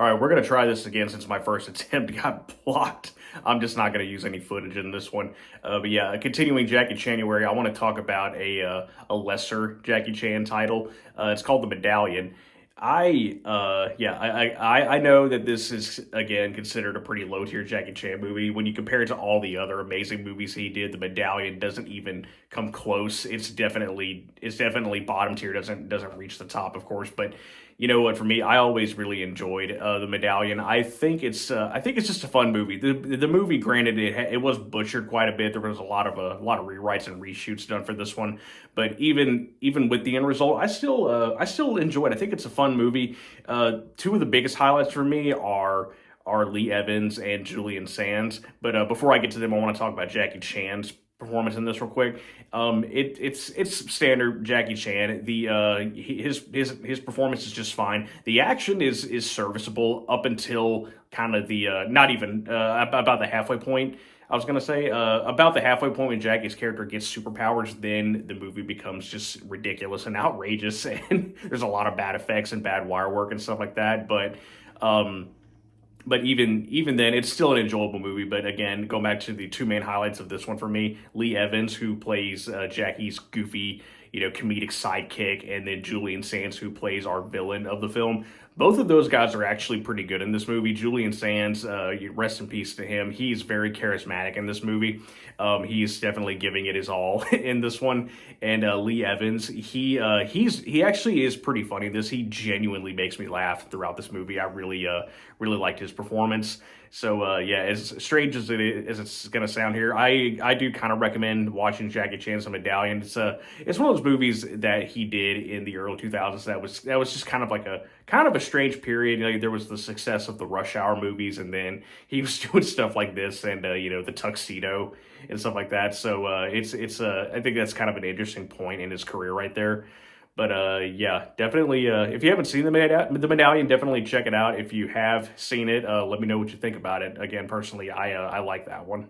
All right, we're going to try this again since my first attempt got blocked. I'm just not going to use any footage in this one. But yeah, continuing Jackie January, I want to talk about a lesser Jackie Chan title. It's called The Medallion. I know that this is again considered a pretty low tier Jackie Chan movie when you compare it to all the other amazing movies he did. The Medallion doesn't even come close. It's definitely bottom tier. Doesn't reach the top, of course. But you know what? For me, I always really enjoyed The Medallion. I think it's just a fun movie. The movie, granted, it was butchered quite a bit. There was a lot of rewrites and reshoots done for this one. But even with the end result, I still enjoy it. I think it's a fun movie. Two of the biggest highlights for me are Lee Evans and Julian Sands. But before I get to them, I want to talk about Jackie Chan's performance in this real quick. It's standard Jackie Chan. His performance is just fine. The action is serviceable up until kind of the not even about the halfway point. I was gonna say about the halfway point when Jackie's character gets superpowers, then the movie becomes just ridiculous and outrageous, and there's a lot of bad effects and bad wire work and stuff like that. Um, but even then, it's still an enjoyable movie. But again, going back to the two main highlights of this one for me, Lee Evans, who plays Jackie's goofy, comedic sidekick, and then Julian Sands, who plays our villain of the film. Both of those guys are actually pretty good in this movie. Julian Sands, rest in peace to him. He's very charismatic in this movie. He's definitely giving it his all in this one. And Lee Evans, he actually is pretty funny. He genuinely makes me laugh throughout this movie. I really liked his performance. So yeah, as strange as it's gonna sound here, I do kind of recommend watching Jackie Chan's Medallion. It's one of those movies that he did in the early 2000s that was just kind of a strange period. There was the success of the Rush Hour movies, and then he was doing stuff like this, and the Tuxedo and stuff like that. So I think that's kind of an interesting point in his career right there. But yeah, definitely. If you haven't seen the Medallion, definitely check it out. If you have seen it, let me know what you think about it. Again, personally, I like that one.